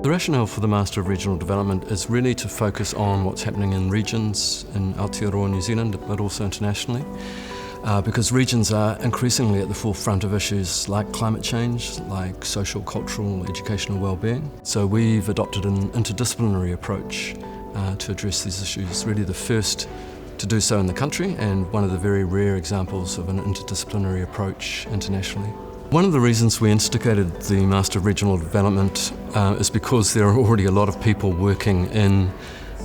The rationale for the Master of Regional Development is really to focus on what's happening in regions in Aotearoa, New Zealand, but also internationally. Because regions are increasingly at the forefront of issues like climate change, like social, cultural, educational well-being. So we've adopted an interdisciplinary approach to address these issues, really the first to do so in the country and one of the very rare examples of an interdisciplinary approach internationally. One of the reasons we instigated the Master of Regional Development is because there are already a lot of people working in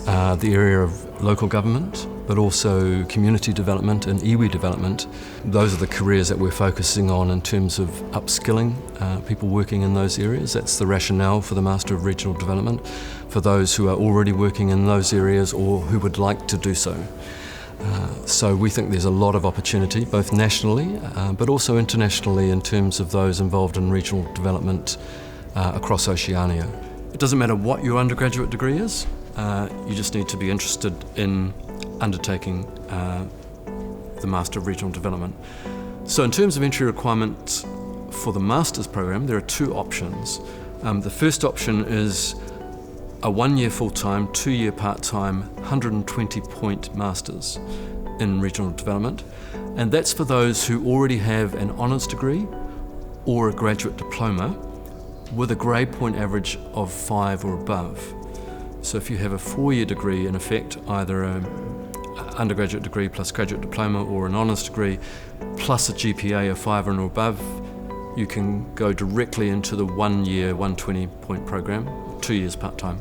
the area of local government, but also community development and iwi development. Those are the careers that we're focusing on in terms of upskilling people working in those areas. That's the rationale for the Master of Regional Development, for those who are already working in those areas or who would like to do so. So we think there's a lot of opportunity, both nationally but also internationally, in terms of those involved in regional development across Oceania. It doesn't matter what your undergraduate degree is, you just need to be interested in undertaking the Master of Regional Development. So in terms of entry requirements for the Master's program, there are two options. The first option is a 1-year full-time, 2-year part-time, 120-point Masters in Regional Development. And that's for those who already have an honours degree or a graduate diploma with a grade point average of 5 or above. So if you have a 4-year degree, in effect, either an undergraduate degree plus graduate diploma or an honours degree plus a GPA of 5 or above, you can go directly into the 1-year, 120-point program, 2 years part-time.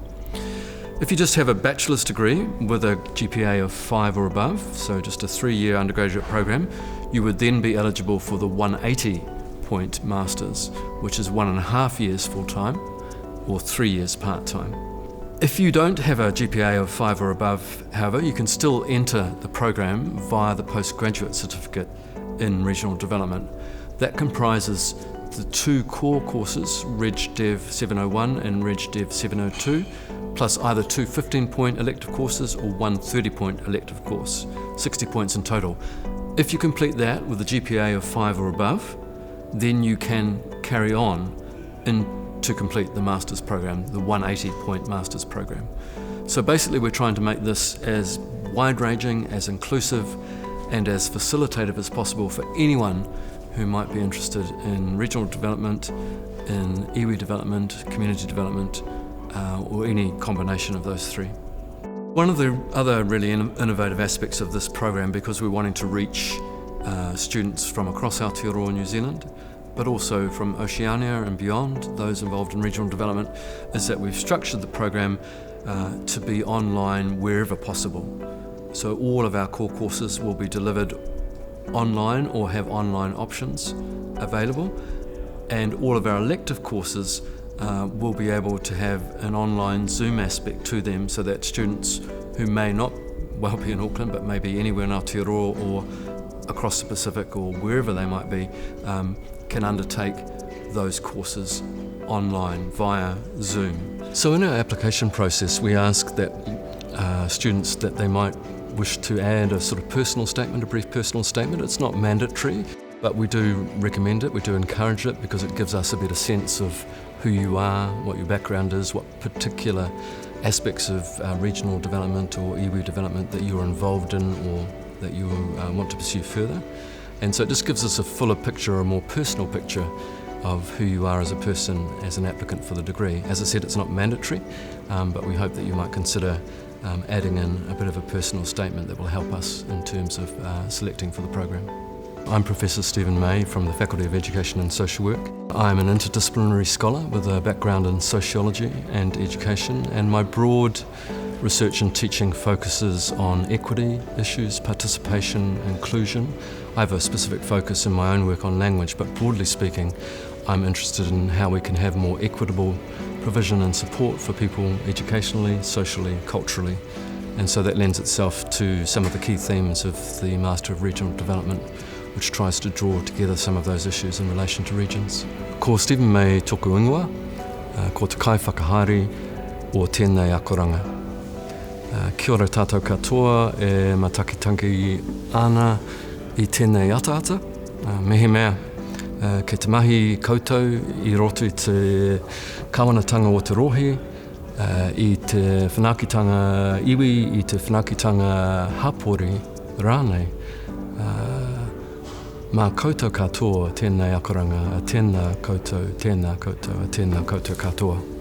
If you just have a bachelor's degree with a GPA of 5 or above, so just a 3-year undergraduate program, you would then be eligible for the 180-point Masters, which is 1.5 years full-time or 3 years part-time. If you don't have a GPA of 5 or above, however, you can still enter the program via the postgraduate certificate in regional development. That comprises the 2 core courses, Reg Dev 701 and Reg Dev 702, plus either 2 15-point elective courses or 1 30-point elective course, 60 points in total. If you complete that with a GPA of 5 or above, then you can carry on to complete the Master's program, the 180-point Master's program. So basically we're trying to make this as wide-ranging, as inclusive and as facilitative as possible for anyone who might be interested in regional development, in iwi development, community development, or any combination of those three. One of the other really innovative aspects of this program, because we're wanting to reach students from across Aotearoa, New Zealand, but also from Oceania and beyond, those involved in regional development, is that we've structured the program to be online wherever possible. So all of our core courses will be delivered online or have online options available, and all of our elective courses will be able to have an online Zoom aspect to them, so that students who may not well be in Auckland but may be anywhere in Aotearoa or across the Pacific or wherever they might be can undertake those courses online via Zoom. So in our application process we ask that students that they might wish to add a sort of personal statement, a brief personal statement. It's not mandatory, but we do recommend it, we do encourage it, because it gives us a better sense of who you are, what your background is, what particular aspects of regional development or iwi development that you're involved in or that you want to pursue further. And so it just gives us a fuller picture, a more personal picture of who you are as a person, as an applicant for the degree. As I said, it's not mandatory, but we hope that you might consider adding in a bit of a personal statement that will help us in terms of selecting for the program. I'm Professor Stephen May from the Faculty of Education and Social Work. I'm an interdisciplinary scholar with a background in sociology and education, and my broad research and teaching focuses on equity issues, participation, inclusion. I have a specific focus in my own work on language, but broadly speaking, I'm interested in how we can have more equitable provision and support for people educationally, socially, culturally. And so that lends itself to some of the key themes of the Master of Regional Development, which tries to draw together some of those issues in relation to regions. Ko Stephen May tōku ingoa, ko te kai whakahaere o tēnei akoranga. Kia ora tātou katoa e matakitangi ana I tēnei ata-ata. Mehe mea, kei te mahi koutou I roto I te kawanatanga o te rohe, I te whanakitanga iwi, I te whanakitanga hapori rānei, mā koutou katoa tēnei akoranga, tēnā koutou, tēnā koutou, tēnā koutou katoa.